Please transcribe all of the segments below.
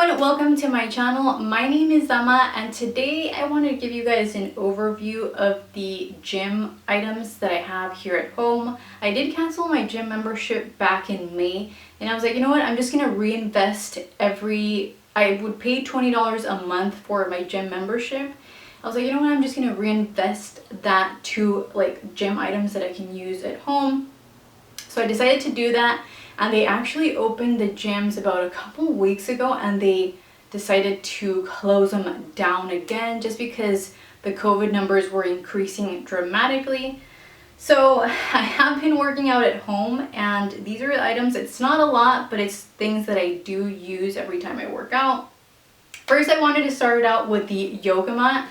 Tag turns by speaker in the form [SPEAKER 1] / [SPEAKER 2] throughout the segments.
[SPEAKER 1] everyone, welcome to my channel. My name is Abmat and today I want to give you guys an overview of the gym items that I have here at home. I did cancel my gym membership back in May and I was like, you know what, I'm just going to reinvest I would pay $20 a month for my gym membership. I was like, you know what, I'm just going to reinvest that to like gym items that I can use at home. So I decided to do that. And they actually opened the gyms about a couple weeks ago and they decided to close them down again just because the COVID numbers were increasing dramatically. So I have been working out at home and these are items, it's not a lot, but it's things that I do use every time I work out. First, I wanted to start out with the yoga mat.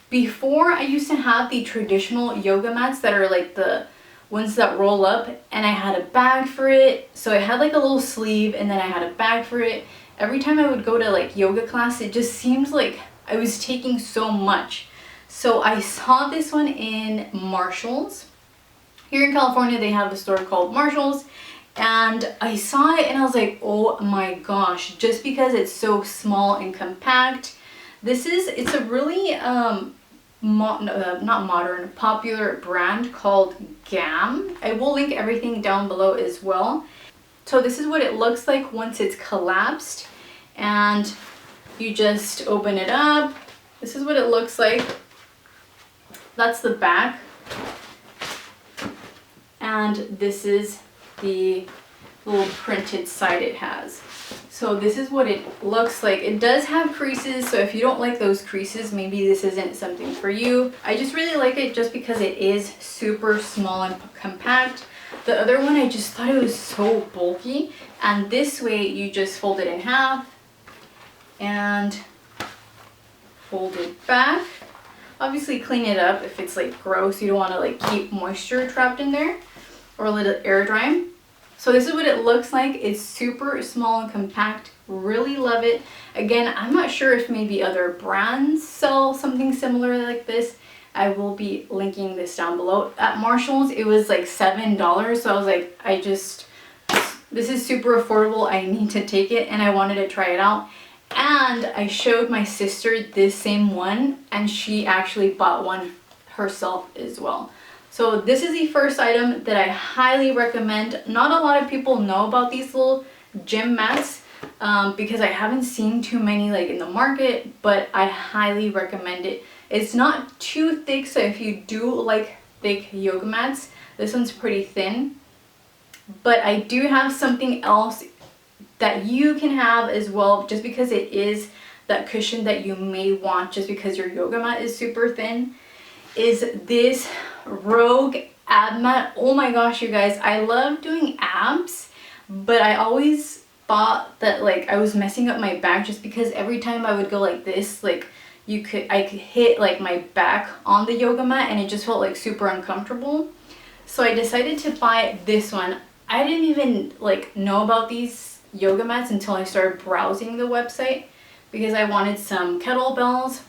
[SPEAKER 1] Before I used to have the traditional yoga mats that are like the ones that roll up, and I had a bag for it. So I had like a little sleeve and then I had a bag for it. Every time I would go to like yoga class, it just seemed like I was taking so much. So I saw this one in Marshall's. Here in California, they have a store called Marshall's. And I saw it and I was like, oh my gosh, just because it's so small and compact. It's a really, popular brand called GAM. I will link everything down below as well. So this is what it looks like once it's collapsed and you just open it up. This is what it looks like. That's the back. And this is the little printed side it has. So this is what it looks like. It does have creases, so if you don't like those creases, maybe this isn't something for you. I just really like it just because it is super small and compact. The other one, I just thought it was so bulky. And this way, you just fold it in half and fold it back. Obviously clean it up if it's like gross. You don't want to like keep moisture trapped in there or let it air dry. So this is what it looks like. It's super small and compact. Really love it. Again, I'm not sure if maybe other brands sell something similar like this. I will be linking this down below. At Marshall's, it was like $7. So I was like, this is super affordable. I need to take it and I wanted to try it out. And I showed my sister this same one and she actually bought one herself as well. So this is the first item that I highly recommend. Not a lot of people know about these little gym mats because I haven't seen too many like in the market, but I highly recommend it. It's not too thick, so if you do like thick yoga mats, this one's pretty thin. But I do have something else that you can have as well, just because it is that cushion that you may want just because your yoga mat is super thin, is this Rogue Abmat. Oh my gosh, you guys, I love doing abs, but I always thought that like I was messing up my back just because every time I would go like this, like I could hit like my back on the yoga mat and it just felt like super uncomfortable. So I decided to buy this one. I didn't even like know about these yoga mats until I started browsing the website because I wanted some kettlebells.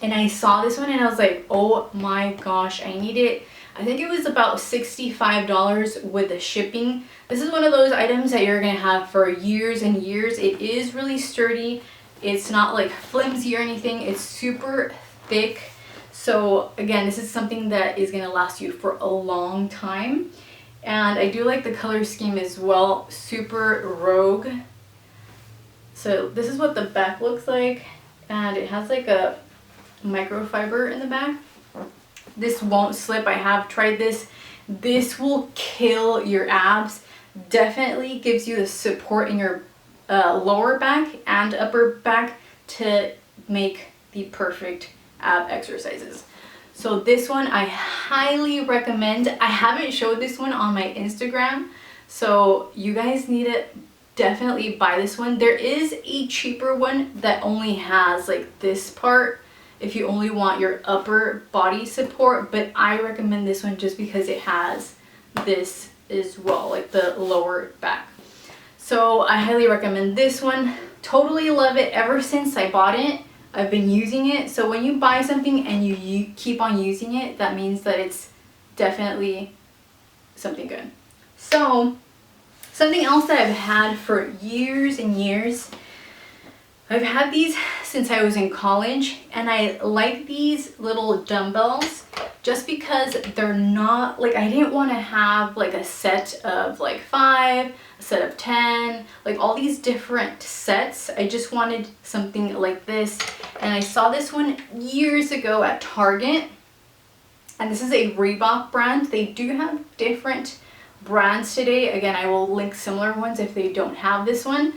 [SPEAKER 1] And I saw this one and I was like, oh my gosh, I need it. I think it was about $65 with the shipping. This is one of those items that you're gonna have for years and years. It is really sturdy. It's not like flimsy or anything. It's super thick. So again, this is something that is gonna last you for a long time. And I do like the color scheme as well, super rogue. So this is what the back looks like. And it has like a microfiber in the back. This won't slip. I have tried this. This will kill your abs. Definitely gives you the support in your lower back and upper back to make the perfect ab exercises. So this one I highly recommend. I haven't showed this one on my Instagram, so you guys need to definitely buy this one. There is a cheaper one that only has like this part if you only want your upper body support, but I recommend this one just because it has this as well, like the lower back. So I highly recommend this one. Totally love it. Ever since I bought it, I've been using it. So when you buy something and you keep on using it, that means that it's definitely something good. So Something else that I've had for years and years, I've had these since I was in college, and I like these little dumbbells just because they're not like, I didn't want to have like a set of like 5, a set of 10, like all these different sets. I just wanted something like this, and I saw this one years ago at Target, and this is a Reebok brand. They do have different brands today. Again, I will link similar ones if they don't have this one.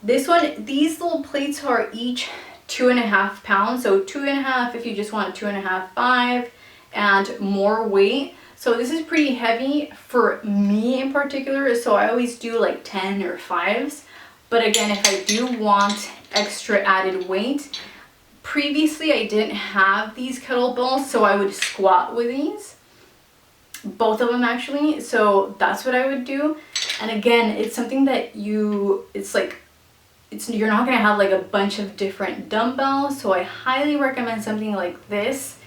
[SPEAKER 1] This one, these little plates are each 2.5 pounds. So 2.5 if you just want 2.5, 5, and more weight. So this is pretty heavy for me in particular. So I always do like 10 or 5s. But again, if I do want extra added weight, previously I didn't have these kettlebells, so I would squat with these. Both of them actually. So that's what I would do. And again, it's something that you're not going to have like a bunch of different dumbbells, so I highly recommend something like this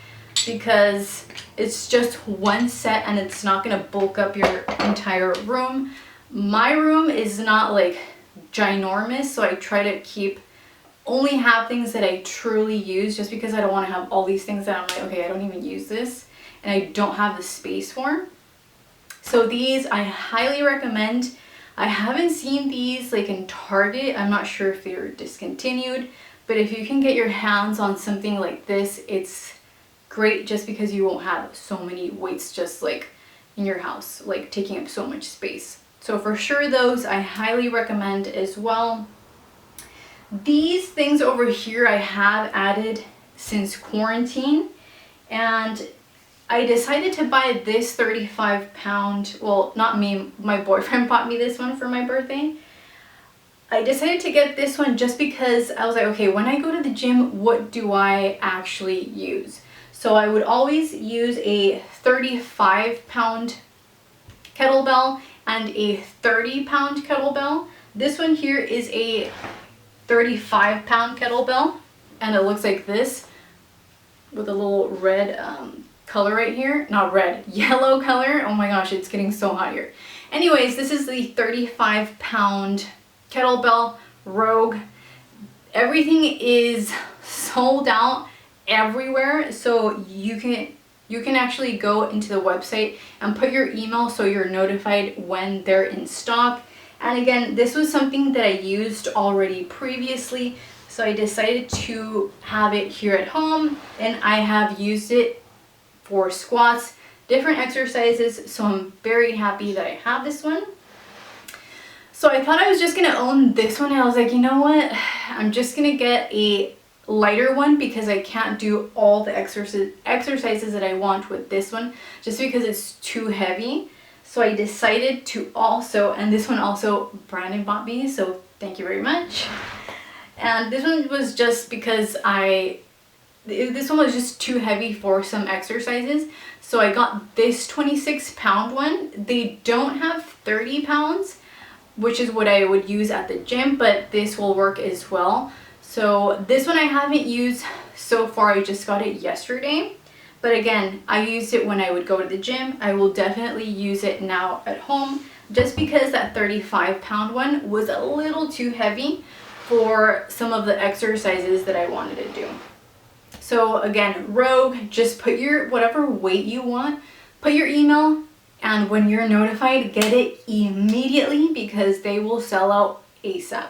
[SPEAKER 1] because it's just one set and it's not going to bulk up your entire room. My room is not like ginormous, so I try to only have things that I truly use, just because I don't want to have all these things that I'm like, okay, I don't even use this and I don't have the space for. So these I highly recommend. I haven't seen these like in Target. I'm not sure if they're discontinued, but if you can get your hands on something like this, it's great just because you won't have so many weights just like in your house, like taking up so much space. So for sure those I highly recommend as well. These things over here I have added since quarantine, and I decided to buy this 35-pound, well, not me, my boyfriend bought me this one for my birthday. I decided to get this one just because I was like, okay, when I go to the gym, what do I actually use? So I would always use a 35-pound kettlebell and a 30-pound kettlebell. This one here is a 35-pound kettlebell, and it looks like this with a little red color right here. Not red, yellow color. Oh my gosh, it's getting so hot here. Anyways, this is the 35-pound kettlebell Rogue. Everything is sold out everywhere, so you can actually go into the website and put your email so you're notified when they're in stock. And again, this was something that I used already previously, so I decided to have it here at home, and I have used it for squats, different exercises, so I'm very happy that I have this one. So I thought I was just gonna own this one, and I was like, you know what, I'm just gonna get a lighter one because I can't do all the exercises that I want with this one just because it's too heavy. So I decided to also, and this one also Brandon bought me, so thank you very much. And this one was just because this one was just too heavy for some exercises, so I got this 26-pound one. They don't have 30 pounds, which is what I would use at the gym, but this will work as well. So this one I haven't used so far, I just got it yesterday. But again, I used it when I would go to the gym. I will definitely use it now at home, just because that 35-pound one was a little too heavy for some of the exercises that I wanted to do. So again, Rogue, just put your whatever weight you want, put your email, and when you're notified, get it immediately because they will sell out ASAP.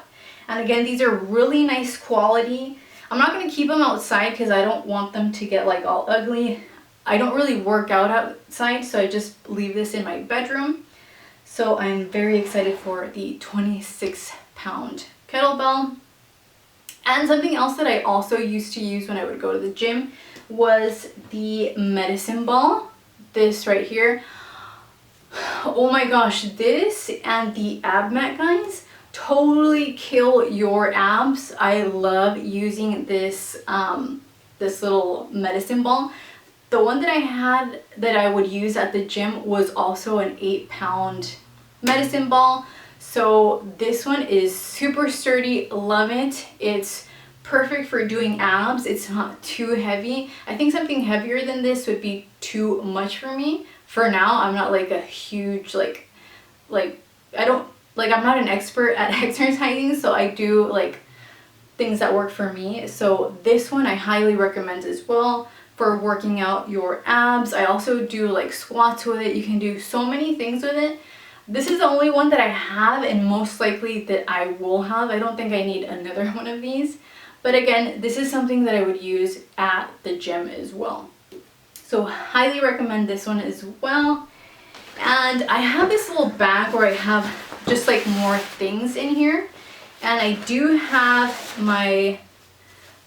[SPEAKER 1] And again, these are really nice quality. I'm not going to keep them outside because I don't want them to get like all ugly. I don't really work out outside, so I just leave this in my bedroom. So I'm very excited for the 26-pound kettlebell. And something else that I also used to use when I would go to the gym was the medicine ball. This right here. Oh my gosh, this and the Abmat, guys, totally kill your abs. I love using this this little medicine ball. The one that I had that I would use at the gym was also an 8-pound medicine ball. So this one is super sturdy, love it. It's perfect for doing abs. It's not too heavy. I think something heavier than this would be too much for me. For now, I'm not like a huge I don't like I'm not an expert at exercising, so I do like things that work for me. So this one I highly recommend as well for working out your abs. I also do like squats with it. You can do so many things with it. This is the only one that I have, and most likely that I will have. I don't think I need another one of these. But again, this is something that I would use at the gym as well. So highly recommend this one as well. And I have this little bag where I have just like more things in here. And I do have my,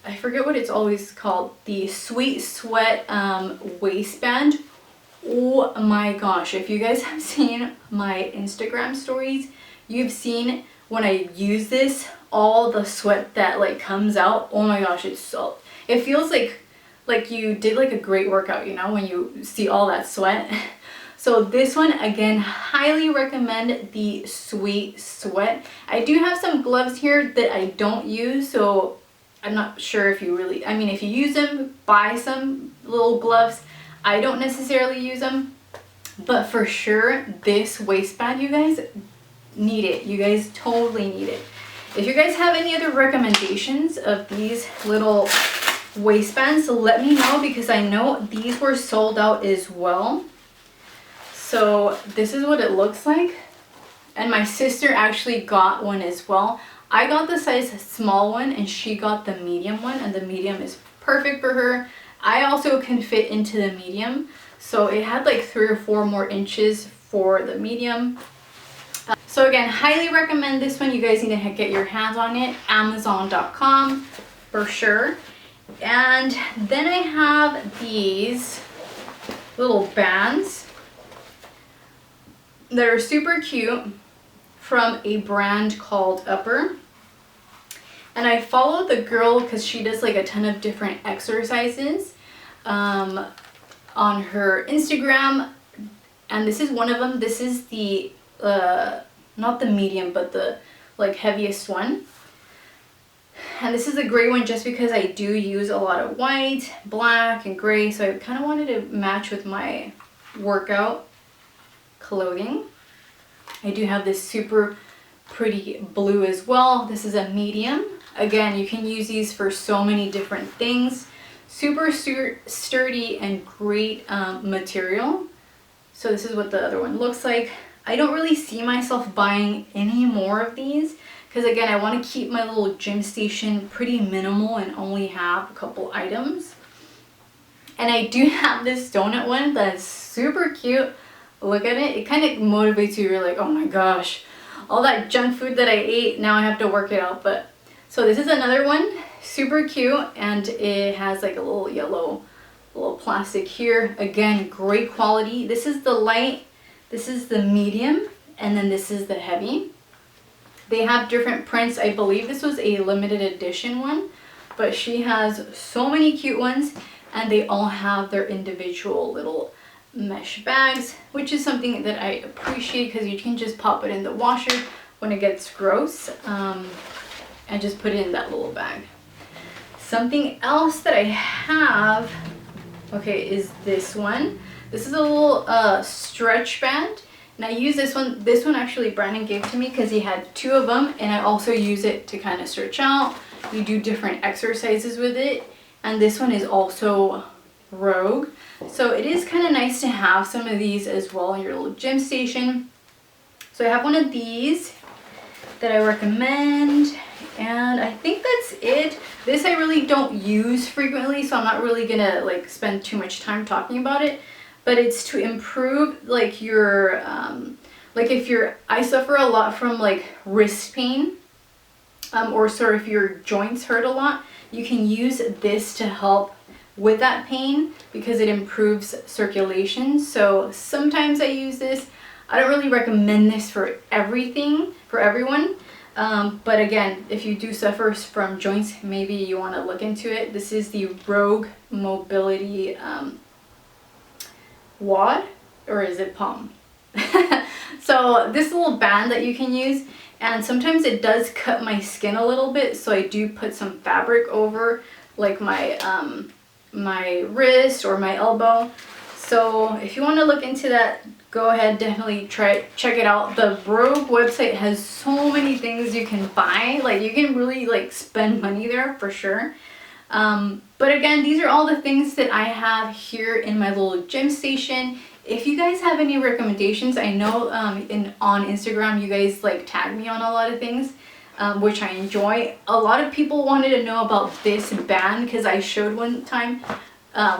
[SPEAKER 1] I forget what it's always called, the Sweet Sweat waistband. Oh my gosh, if you guys have seen my Instagram stories, you've seen when I use this, all the sweat that like comes out. Oh my gosh, it's so, it feels like you did like a great workout, you know, when you see all that sweat. So this one, again, highly recommend the Sweet Sweat. I do have some gloves here that I don't use, so I'm not sure if you really, I mean, if you use them, buy some little gloves. I don't necessarily use them, but for sure, this waistband, you guys need it. You guys totally need it. If you guys have any other recommendations of these little waistbands, let me know, because I know these were sold out as well. So this is what it looks like. And my sister actually got one as well. I got the size small one and she got the medium one, and the medium is perfect for her. I also can fit into the medium, so it had like 3 or 4 more inches for the medium. So again, highly recommend this one. You guys need to get your hands on it. Amazon.com for sure. And then I have these little bands that are super cute from a brand called Uppper. And I follow the girl because she does like a ton of different exercises on her Instagram. And this is one of them. This is the, not the medium, but the like heaviest one. And this is a gray one just because I do use a lot of white, black, and gray. So I kind of wanted to match with my workout clothing. I do have this super pretty blue as well. This is a medium. Again, you can use these for so many different things. Super sturdy and great material. So this is what the other one looks like. I don't really see myself buying any more of these because again, I want to keep my little gym station pretty minimal and only have a couple items. And I do have this donut one that's super cute. Look at it. It kind of motivates you. You're like, oh my gosh, all that junk food that I ate, now I have to work it out. But so this is another one, super cute, and it has like a little yellow little plastic here. Again, great quality. This is the light, this is the medium, and then this is the heavy. They have different prints. I believe this was a limited edition one, but she has so many cute ones, and they all have their individual little mesh bags, which is something that I appreciate because you can just pop it in the washer when it gets gross and just put it in that little bag. Something else that I have, okay, is this one. This is a little stretch band, and I use this one. This one actually Brandon gave to me because he had 2 of them, and I also use it to kind of stretch out. You do different exercises with it, and this one is also Rogue. So it is kind of nice to have some of these as well in your little gym station. So I have one of these that I recommend, and I think that's it. This I really don't use frequently, so I'm not really gonna like spend too much time talking about it, but it's to improve like your like if I suffer a lot from like wrist pain, or sort of if your joints hurt a lot, you can use this to help with that pain because it improves circulation. So sometimes I use this. I don't really recommend this for everything, for everyone. But again, if you do suffer from joints, maybe you want to look into it. This is the Rogue Mobility Wad, or is it palm? So this little band that you can use, and sometimes it does cut my skin a little bit, so I do put some fabric over like my my wrist or my elbow. So if you want to look into that, go ahead, definitely check it out. The Rogue website has so many things you can buy. Like, you can really like spend money there for sure. But again, these are all the things that I have here in my little gym station. If you guys have any recommendations, I know on Instagram you guys like tag me on a lot of things, which I enjoy. A lot of people wanted to know about this band because I showed one time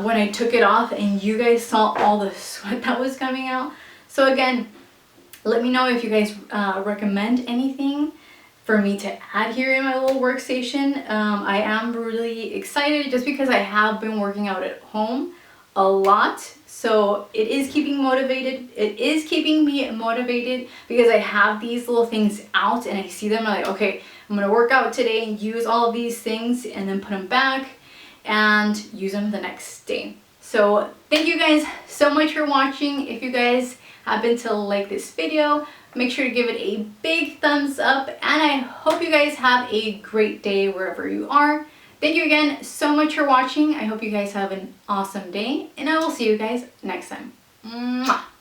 [SPEAKER 1] when I took it off, and you guys saw all the sweat that was coming out. So again, let me know if you guys recommend anything for me to add here in my little workstation. I am really excited just because I have been working out at home a lot. So it is keeping motivated. It is keeping me motivated because I have these little things out and I see them. I'm like, okay, I'm gonna work out today and use all of these things and then put them back and use them the next day. So thank you guys so much for watching. If you guys happen to like this video, make sure to give it a big thumbs up, and I hope you guys have a great day wherever you are. Thank you again so much for watching. I hope you guys have an awesome day, and I will see you guys next time. Mwah!